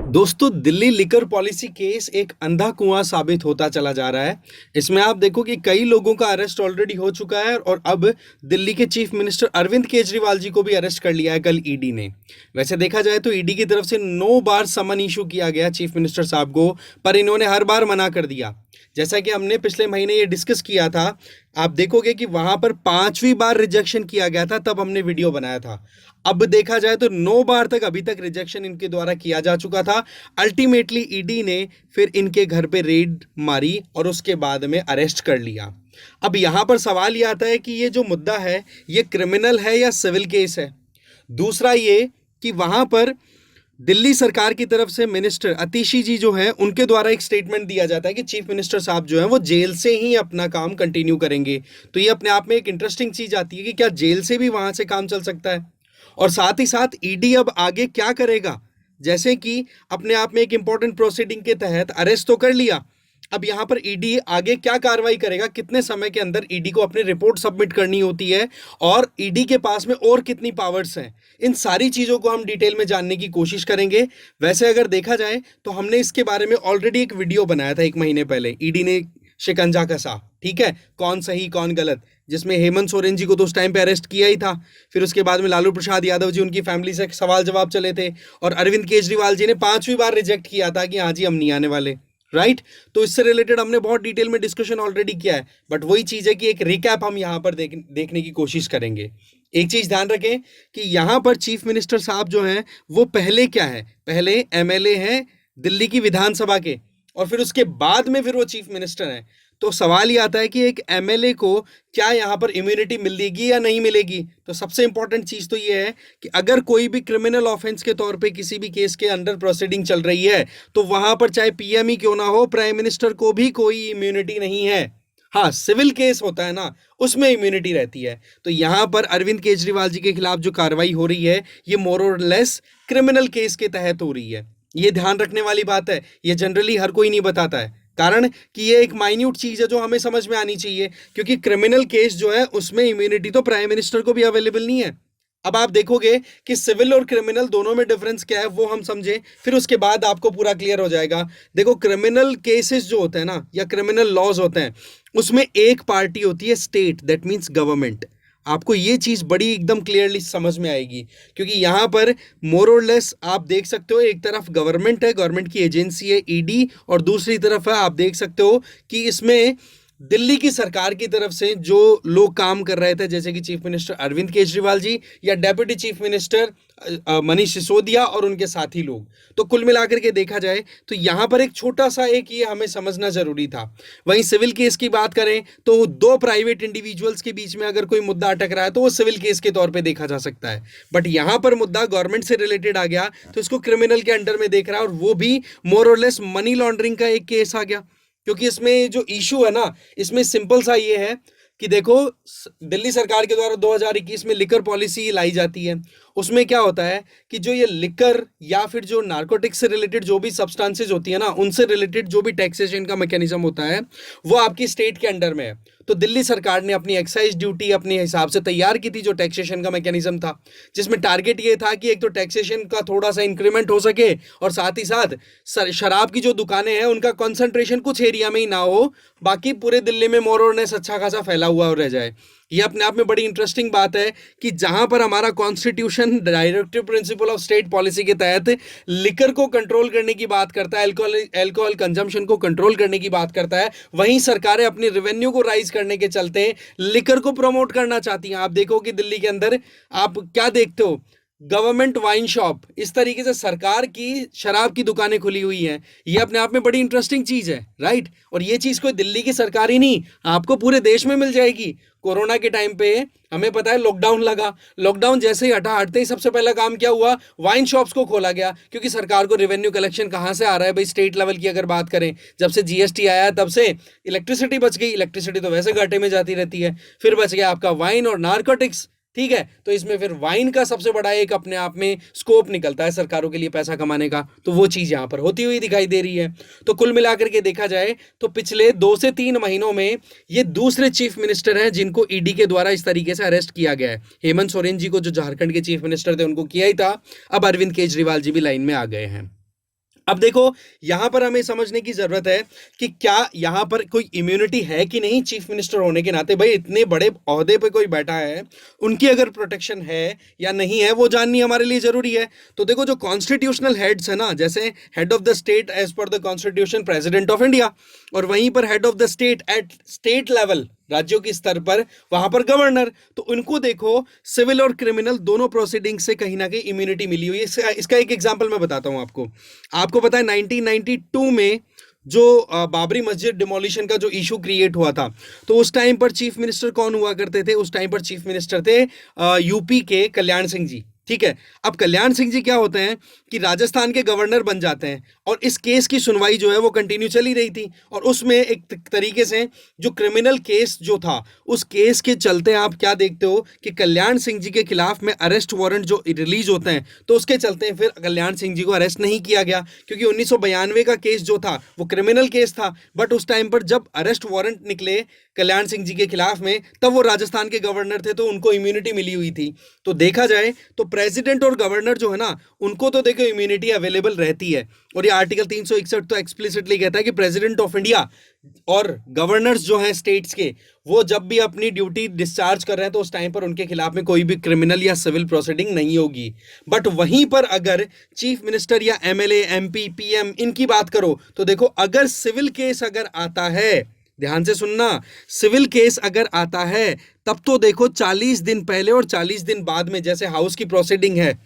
दोस्तों, Delhi liquor policy case एक अंधा कुआं साबित होता चला जा रहा है। इसमें आप देखो कि कई लोगों का अरेस्ट ऑलरेडी हो चुका है और अब दिल्ली के चीफ मिनिस्टर अरविंद केजरीवाल जी को भी अरेस्ट कर लिया है कल ईडी ने। वैसे देखा जाए तो ईडी की तरफ से 9 बार समन इशू किया गया चीफ मिनिस्टर साहब को, पर इन्होंने हर बार मना कर दिया। जैसा कि हमने पिछले महीने ये डिस्कस किया था, आप देखोगे कि वहां पर 5वीं बार रिजेक्शन किया गया था, तब हमने वीडियो बनाया था। अब देखा जाए तो 9 बार तक अभी तक रिजेक्शन इनके द्वारा किया जा चुका था। अल्टीमेटली ईडी ने फिर इनके घर पे रेड मारी और उसके बाद में अरेस्ट कर लिया। अब यहां पर सवाल यह आता है कि ये जो मुद्दा है ये क्रिमिनल है या सिविल केस है। दूसरा ये कि वहां पर दिल्ली सरकार की तरफ से मिनिस्टर अतिशी जी जो हैं उनके द्वारा एक स्टेटमेंट दिया जाता है कि चीफ मिनिस्टर साहब जो हैं वो जेल से ही अपना काम कंटिन्यू करेंगे। तो ये अपने आप में एक इंटरेस्टिंग चीज आती है कि क्या जेल से भी वहां से काम चल सकता है। और साथ ही साथ ईडी अब आगे क्या करेगा, जैसे कि अपने आप में एक इंपॉर्टेंट प्रोसीडिंग के तहत अरेस्ट तो कर लिया, अब यहां पर ईडी आगे क्या कार्रवाई करेगा, कितने समय के अंदर ईडी को अपनी रिपोर्ट सबमिट करनी होती है और ईडी के पास में और कितनी पावर्स हैं, इन सारी चीजों को हम डिटेल में जानने की कोशिश करेंगे। वैसे अगर देखा जाए तो हमने इसके बारे में ऑलरेडी एक वीडियो बनाया था 1 महीने पहले, ईडी ने शिकंजा कसा, ठीक है, कौन सही कौन गलत, जिसमें हेमंत सोरेन जी को तो उस टाइम पे अरेस्ट किया ही था। फिर उसके बाद में लालू प्रसाद यादव जी, उनकी फैमिली से सवाल जवाब चले थे और अरविंद केजरीवाल जी ने 5वीं बार रिजेक्ट किया था कि हाँ जी हम नहीं आने वाले, राइट। तो इससे रिलेटेड हमने बहुत डिटेल में डिस्कशन ऑलरेडी किया है, बट वही चीज है कि एक रिकैप हम यहां पर देखने की कोशिश करेंगे। एक चीज ध्यान रखें कि यहां पर चीफ मिनिस्टर साहब जो हैं वो पहले क्या है, पहले एमएलए हैं दिल्ली की विधानसभा के और फिर उसके बाद में फिर वो चीफ मिनिस्टर हैं। तो सवाल ये आता है कि एक एमएलए को क्या यहां पर इम्यूनिटी मिलेगी या नहीं मिलेगी। तो सबसे इंपॉर्टेंट चीज तो ये है कि अगर कोई भी क्रिमिनल ऑफेंस के तौर पे किसी भी केस के अंडर प्रोसीडिंग चल रही है तो वहां पर चाहे पीएम ही क्यों ना हो, प्राइम मिनिस्टर को भी कोई इम्यूनिटी नहीं है। हाँ, सिविल केस होता है ना, उसमें इम्यूनिटी रहती है। तो यहां पर अरविंद केजरीवाल जी के खिलाफ जो कार्रवाई हो रही है ये मोर और लेस क्रिमिनल केस के तहत हो रही है। ये ध्यान रखने वाली बात है, ये जनरली हर कोई नहीं बताता है, कारण कि ये एक माइन्यूट चीज है जो हमें समझ में आनी चाहिए, क्योंकि क्रिमिनल केस जो है उसमें इम्यूनिटी तो प्राइम मिनिस्टर को भी अवेलेबल नहीं है। अब आप देखोगे कि सिविल और क्रिमिनल दोनों में डिफरेंस क्या है वो हम समझे, फिर उसके बाद आपको पूरा क्लियर हो जाएगा। देखो, क्रिमिनल केसेस जो होते हैं ना या क्रिमिनल लॉज होते हैं उसमें एक पार्टी होती है स्टेट, दैट मीन्स गवर्नमेंट। आपको ये चीज बड़ी एकदम क्लियरली समझ में आएगी, क्योंकि यहां पर मोर और लेस आप देख सकते हो, एक तरफ गवर्नमेंट है, गवर्नमेंट की एजेंसी है ईडी, और दूसरी तरफ है आप देख सकते हो कि इसमें दिल्ली की सरकार की तरफ से जो लोग काम कर रहे थे, जैसे कि चीफ मिनिस्टर अरविंद केजरीवाल जी या deputy chief minister Manish Sisodia और उनके साथी लोग। तो कुल मिलाकर के देखा जाए तो यहां पर एक छोटा सा एक ये हमें समझना जरूरी था। वहीं सिविल केस की बात करें तो 2 प्राइवेट इंडिविजुअल्स के बीच में अगर कोई मुद्दा अटक रहा है तो वो सिविल केस के तौर पे देखा जा सकता है, बट यहां पर मुद्दा गवर्नमेंट से रिलेटेड आ गया तो इसको क्रिमिनल के अंडर में देख रहा है, और वो भी मोर और लेस मनी लॉन्ड्रिंग का एक केस आ गया। क्योंकि इसमें जो इशू है ना, इसमें सिंपल सा ये है कि देखो, दिल्ली सरकार के द्वारा 2021 में लिकर पॉलिसी लाई जाती है। उसमें क्या होता है कि जो ये लिकर या फिर जो नार्कोटिक्स से रिलेटेड जो भी सब्सटेंसेज होती है ना, उनसे रिलेटेड जो भी टैक्सेशन का मैकेनिज्म होता है वो आपकी स्टेट के अंडर में है। तो दिल्ली सरकार ने अपनी एक्साइज ड्यूटी अपने हिसाब से तैयार की थी, जो टैक्सेशन का मैकेनिज्म था, जिसमें टारगेट ये था कि एक तो टैक्सेशन का थोड़ा सा इंक्रीमेंट हो सके और साथ ही साथ शराब की जो दुकानें हैं उनका कॉन्सेंट्रेशन कुछ एरिया में ही ना हो, बाकी पूरे दिल्ली में मोर और लेस अच्छा खासा फैला हुआ रह जाए। ये अपने आप में बड़ी इंटरेस्टिंग बात है कि जहां पर हमारा constitution directive principle of state policy के तहत लिकर को कंट्रोल करने की बात करता है, अल्कोहल कंजम्पशन को कंट्रोल करने की बात करता है, वहीं सरकारें अपनी रेवेन्यू को राइज करने के चलते लिकर को प्रमोट करना चाहती हैं। आप देखो कि दिल्ली के अंदर आप क्या देखते हो, गवर्नमेंट वाइन शॉप, इस तरीके से सरकार की शराब की दुकानें खुली हुई हैं। ये अपने आप में बड़ी इंटरेस्टिंग चीज है, राइट। और ये चीज कोई दिल्ली की सरकार ही नहीं, आपको पूरे देश में मिल जाएगी। कोरोना के टाइम पे हमें पता है लॉकडाउन लगा, लॉकडाउन जैसे ही हटते ही सबसे पहला काम क्या हुआ, वाइन शॉप्स को खोला गया, क्योंकि सरकार को रेवेन्यू कलेक्शन कहां से आ रहा है भाई, स्टेट लेवल की अगर बात करें, जब से जीएसटी आया तब से इलेक्ट्रिसिटी बच गई, इलेक्ट्रिसिटी तो वैसे घाटे में जाती रहती है, फिर बच गया आपका वाइन और नारकोटिक्स, ठीक है। तो इसमें फिर वाइन का सबसे बड़ा एक अपने आप में स्कोप निकलता है सरकारों के लिए पैसा कमाने का, तो वो चीज यहां पर होती हुई दिखाई दे रही है। तो कुल मिलाकर के देखा जाए तो पिछले 2 से 3 महीनों में ये दूसरे चीफ मिनिस्टर हैं जिनको ईडी के द्वारा इस तरीके से अरेस्ट किया गया है। हेमंत सोरेन जी को जो झारखंड के चीफ मिनिस्टर थे उनको किया ही था, अब अरविंद केजरीवाल जी भी लाइन में आ गए हैं। अब देखो, यहां पर हमें समझने की जरूरत है कि क्या यहां पर कोई इम्यूनिटी है कि नहीं चीफ मिनिस्टर होने के नाते। भाई इतने बड़े ओहदे पे कोई बैठा है, उनकी अगर प्रोटेक्शन है या नहीं है वो जाननी हमारे लिए जरूरी है। तो देखो, जो कॉन्स्टिट्यूशनल हेड्स है ना, जैसे head of the state as per the constitution president of India, और वहीं पर head of the state at state level, राज्यों के स्तर पर वहां पर गवर्नर, तो उनको देखो सिविल और क्रिमिनल दोनों प्रोसीडिंग से कहीं ना कहीं इम्यूनिटी मिली हुई है। इसका एक एग्जांपल मैं बताता हूं आपको। आपको पता है 1992 में जो बाबरी मस्जिद डिमोलिशन का जो इशू क्रिएट हुआ था, तो उस टाइम पर चीफ मिनिस्टर कौन हुआ करते थे? उस टाइम पर चीफ मिनिस्टर थे यूपी के कल्याण सिंह जी। ठीक है, अब कल्याण सिंह जी क्या होते हैं कि राजस्थान के गवर्नर बन जाते हैं, और इस केस की सुनवाई जो है वो कंटिन्यू चली रही थी, और उसमें एक तरीके से जो क्रिमिनल केस जो था, उस केस के चलते आप क्या देखते हो कि कल्याण सिंह जी के खिलाफ में अरेस्ट वारंट जो रिलीज होते हैं, तो उसके चलते फिर कल्याण सिंह जी को अरेस्ट नहीं किया गया, क्योंकि 1992 का केस जो था वो क्रिमिनल केस था। बट उस टाइम पर जब अरेस्ट वारंट निकले कल्याण सिंह जी के खिलाफ में, तब वो राजस्थान के गवर्नर थे, तो उनको इम्यूनिटी मिली हुई थी। तो देखा जाए तो प्रेसिडेंट और गवर्नर जो है ना, उनको तो देखो इम्यूनिटी अवेलेबल रहती है, और ये आर्टिकल 361 तो एक्सप्लिसिटली कहता है कि प्रेसिडेंट ऑफ इंडिया और गवर्नर्स जो हैं स्टेट्स के, वो जब भी अपनी ड्यूटी डिस्चार्ज कर रहे हैं तो उस टाइम पर उनके खिलाफ में कोई भी क्रिमिनल या सिविल प्रोसीडिंग नहीं होगी। बट वहीं पर अगर चीफ मिनिस्टर या एमएलए, एमपी, पीएम इनकी बात करो, तो देखो अगर सिविल केस अगर आता है, ध्यान से सुनना, सिविल केस अगर आता है, तब तो देखो 40 दिन पहले और 40 दिन बाद में, जैसे हाउस की प्रोसीडिंग है,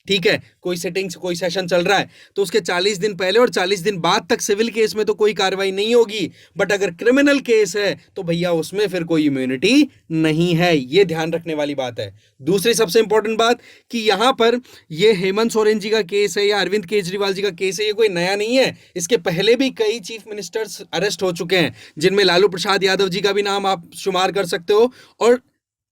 ठीक है, कोई सिटिंग कोई सेशन चल रहा है, तो उसके 40 दिन पहले और 40 दिन बाद तक सिविल केस में तो कोई कार्रवाई नहीं होगी। बट अगर क्रिमिनल केस है तो भैया उसमें फिर कोई इम्यूनिटी नहीं है। ये ध्यान रखने वाली बात है। दूसरी सबसे इंपॉर्टेंट बात कि यहां पर ये हेमंत सोरेन जी का केस है या अरविंद केजरीवाल जी का केस है, ये कोई नया नहीं है। इसके पहले भी कई चीफ मिनिस्टर्स अरेस्ट हो चुके हैं, जिनमें लालू प्रसाद यादव जी का भी नाम आप शुमार कर सकते हो, और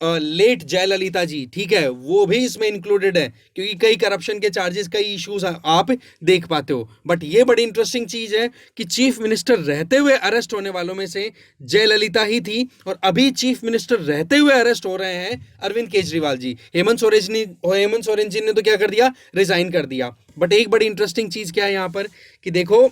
लेट जयललिता जी, ठीक है, वो भी इसमें इंक्लूडेड है, क्योंकि कई करप्शन के चार्जेस, कई इश्यूज आप देख पाते हो। बट ये बड़ी इंटरेस्टिंग चीज है कि चीफ मिनिस्टर रहते हुए अरेस्ट होने वालों में से जयललिता ही थी, और अभी चीफ मिनिस्टर रहते हुए अरेस्ट हो रहे हैं अरविंद केजरीवाल जी। हेमंत सोरेन जी ने तो क्या कर दिया, रिजाइन कर दिया। बट एक बड़ी इंटरेस्टिंग चीज क्या है यहां पर कि देखो,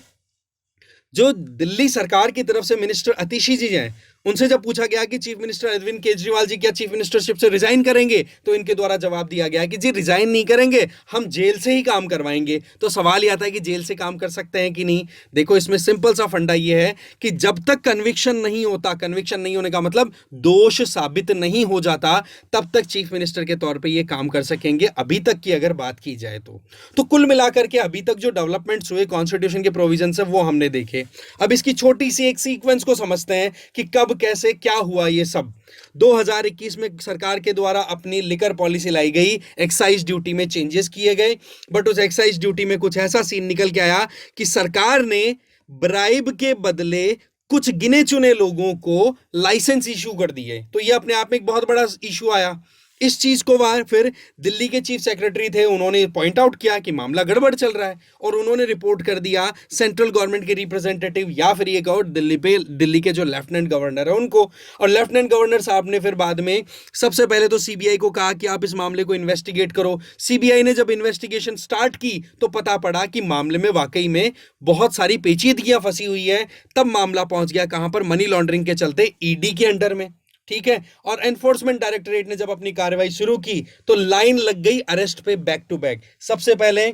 जो दिल्ली सरकार की तरफ से मिनिस्टर अतिशी जी हैं, उनसे जब पूछा गया कि चीफ मिनिस्टर अरविंद केजरीवाल जी क्या चीफ मिनिस्टरशिप से रिजाइन करेंगे, तो इनके द्वारा जवाब दिया गया कि जी रिजाइन नहीं करेंगे, हम जेल से ही काम करवाएंगे। तो सवाल यह आता है कि जेल से काम कर सकते हैं कि नहीं। देखो, इसमें सिंपल सा फंडा यह है कि जब तक कन्विक्शन नहीं होता, कन्विक्शन नहीं होने का मतलब दोष साबित नहीं हो जाता, तब तक चीफ मिनिस्टर के तौर पर यह काम कर सकेंगे, अभी तक की अगर बात की जाए तो कुल मिलाकर के अभी तक जो डेवलपमेंट्स हुए कॉन्स्टिट्यूशन के प्रोविजन से, वो हमने देखे। अब इसकी छोटी सी एक सीक्वेंस को समझते हैं कि कब कैसे क्या हुआ ये सब। 2021 में सरकार के द्वारा अपनी लिकर पॉलिसी लाई गई, एक्साइज ड्यूटी में चेंजेस किए गए, बट उस एक्साइज ड्यूटी में कुछ ऐसा सीन निकल के आया कि सरकार ने ब्राइब के बदले कुछ गिने चुने लोगों को लाइसेंस इशू कर दिए। तो ये अपने आप में एक बहुत बड़ा इशू आया। इस चीज को वहां फिर दिल्ली के चीफ सेक्रेटरी थे, उन्होंने पॉइंट आउट किया कि मामला गड़बड़ चल रहा है, और उन्होंने रिपोर्ट कर दिया सेंट्रल गवर्नमेंट के रिप्रेजेंटेटिव, या फिर ये कहो दिल्ली के जो लेफ्टिनेंट गवर्नर है उनको। और लेफ्टिनेंट गवर्नर साहब ने फिर बाद में सबसे पहले तो सीबीआई को कहा कि आप इस मामले को इन्वेस्टिगेट करो। सीबीआई ने जब इन्वेस्टिगेशन स्टार्ट की तो पता पड़ा कि मामले में वाकई में बहुत सारी पेचीदगियां फंसी हुई है। तब मामला पहुंच गया कहां पर, मनी लॉन्ड्रिंग के चलते ईडी के अंडर में, ठीक है। और एनफोर्समेंट डायरेक्टरेट ने जब अपनी कार्रवाई शुरू की तो लाइन लग गई अरेस्ट पे बैक टू बैक। सबसे पहले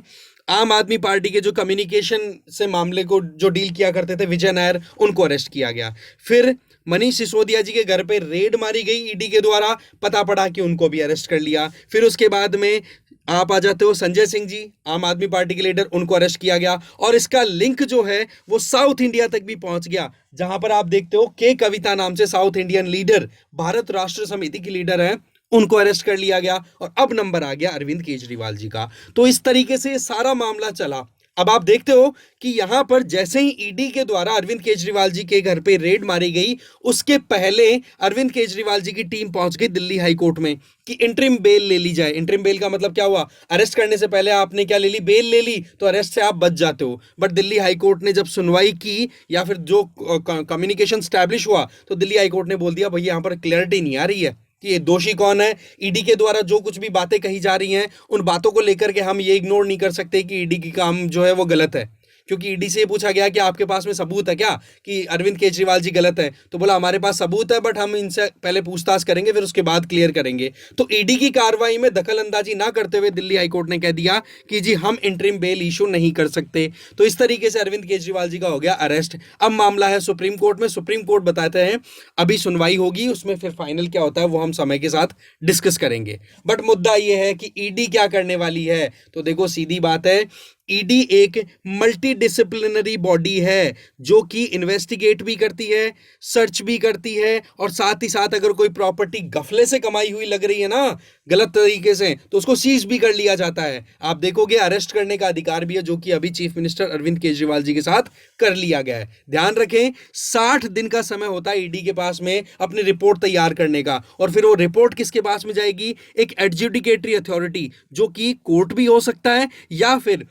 आम आदमी पार्टी के जो कम्युनिकेशन से मामले को जो डील किया करते थे, विजय नायर, उनको अरेस्ट किया गया। फिर मनीष सिसोदिया जी के घर पे रेड मारी गई ईडी के द्वारा, पता पड़ा कि उनको भी अरेस्ट कर लिया। फिर उसके बाद में आप आ जाते हो संजय सिंह जी, आम आदमी पार्टी के लीडर, उनको अरेस्ट किया गया। और इसका लिंक जो है वो साउथ इंडिया तक भी पहुंच गया, जहां पर आप देखते हो के कविता नाम से साउथ इंडियन लीडर, भारत राष्ट्र समिति की लीडर है, उनको अरेस्ट कर लिया गया। और अब नंबर आ गया अरविंद केजरीवाल जी का। तो इस तरीके से सारा मामला चला। अब आप देखते हो कि यहां पर जैसे ही ईडी के द्वारा अरविंद केजरीवाल जी के घर पे रेड मारी गई, उसके पहले अरविंद केजरीवाल जी की टीम पहुंच गई दिल्ली हाई कोर्ट में कि इंटरिम बेल ले ली जाए। इंटरिम बेल का मतलब क्या हुआ, अरेस्ट करने से पहले आपने क्या ले ली, बेल ले ली, तो अरेस्ट से आप बच जाते हो। बट दिल्ली हाई कोर्ट ने जब सुनवाई की या फिर जो कम्युनिकेशन स्टैब्लिश हुआ, तो दिल्ली हाई कोर्ट ने बोल दिया भैया यहां पर क्लैरिटी नहीं आ रही है कि ये दोषी कौन है। ईडी के द्वारा जो कुछ भी बातें कही जा रही हैं, उन बातों को लेकर के हम ये इग्नोर नहीं कर सकते कि ईडी की काम जो है वो गलत है। क्योंकि ईडी से पूछा गया कि आपके पास में सबूत है क्या कि अरविंद केजरीवाल जी गलत है, तो बोला हमारे पास सबूत है बट हम इनसे पहले पूछताछ करेंगे फिर उसके बाद क्लियर करेंगे। तो ईडी की कार्रवाई में दखल अंदाजी ना करते हुए दिल्ली हाईकोर्ट ने कह दिया कि जी हम इंटरिम बेल इशू नहीं कर सकते। तो इस तरीके से अरविंद केजरीवाल जी का हो गया अरेस्ट। अब मामला है सुप्रीम कोर्ट में, सुप्रीम कोर्ट बताते हैं अभी सुनवाई होगी, उसमें फिर फाइनल क्या होता है वो हम समय के साथ डिस्कस करेंगे। बट मुद्दा यह है कि ईडी क्या करने वाली है। तो देखो सीधी बात है, ईडी एक मल्टी डिसिप्लिनरी बॉडी है जो कि इन्वेस्टिगेट भी करती है, सर्च भी करती है, और साथ ही साथ अगर कोई प्रॉपर्टी गफले से कमाई हुई लग रही है ना गलत तरीके से, तो उसको सीज भी कर लिया जाता है। आप देखोगे अरेस्ट करने का अधिकार भी है, जो कि अभी चीफ मिनिस्टर अरविंद केजरीवाल जी के साथ कर लिया गया है। ध्यान रखें 60 दिन का समय होता है ईडी के पास में अपनी रिपोर्ट तैयार करने का, और फिर वो रिपोर्ट किसके पास में जाएगी, एक एडजुडिकेटरी अथॉरिटी जो कि कोर्ट भी हो सकता है या फिर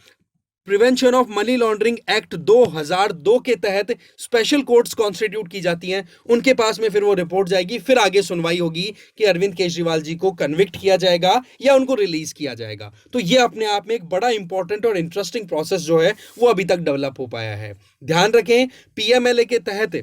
prevention of money laundering act 2002 के तहत स्पेशल कोर्ट्स कॉन्स्टिट्यूट की जाती हैं, उनके पास में फिर वो रिपोर्ट जाएगी, फिर आगे सुनवाई होगी कि अरविंद केजरीवाल जी को कन्विक्ट किया जाएगा या उनको रिलीज किया जाएगा। तो ये अपने आप में एक बड़ा इंपॉर्टेंट और इंटरेस्टिंग प्रोसेस जो है वो अभी तक डेवलप हो पाया है। ध्यान रखें पीएमएलए के तहत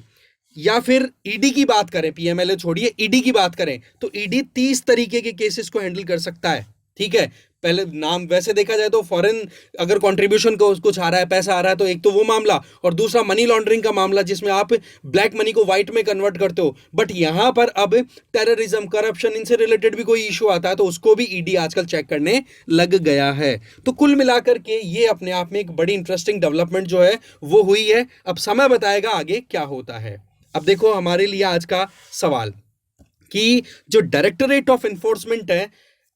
या फिर ईडी की बात करें, पीएमएलए छोड़िए ईडी की बात करें, तो ईडी 30 तरीके के केसेस को हैंडल कर सकता है। ठीक है, पहले नाम वैसे देखा जाए तो फॉरेन अगर कंट्रीब्यूशन को कुछ आ रहा है, पैसा आ रहा है, तो एक तो वो मामला, और दूसरा मनी लॉन्ड्रिंग का मामला जिसमें आप ब्लैक मनी को व्हाइट में कन्वर्ट करते हो। बट यहां पर अब टेररिज्म, करप्शन, इनसे रिलेटेड भी कोई इशू आता है तो उसको भी ईडी आजकल चेक करने लग गया है। तो कुल मिलाकर के ये अपने आप में एक बड़ी इंटरेस्टिंग डेवलपमेंट जो है वो हुई है। अब समय बताएगा आगे क्या होता है। अब देखो हमारे लिए आज का सवाल कि जो डायरेक्टरेट ऑफ एनफोर्समेंट है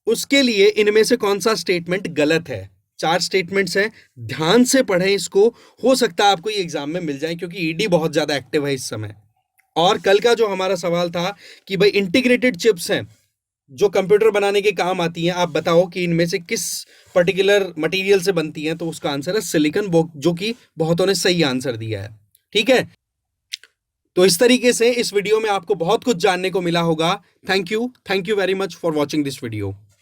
उसके लिए इनमें से कौन सा स्टेटमेंट गलत है। 4 स्टेटमेंट्स हैं, ध्यान से पढ़ें इसको, हो सकता है आपको ये एग्जाम में मिल जाए क्योंकि ईडी बहुत ज्यादा एक्टिव है इस समय। और कल का जो हमारा सवाल था कि भाई इंटीग्रेटेड चिप्स हैं जो कंप्यूटर बनाने के काम आती हैं, आप बताओ कि इनमें से किस पर्टिकुलर मटेरियल से बनती हैं, तो उसका आंसर है सिलिकॉन, जो कि बहुतों ने सही आंसर दिया है। ठीक है, तो इस तरीके से इस वीडियो में आपको बहुत कुछ जानने को मिला होगा। Thank you very much for watching this video.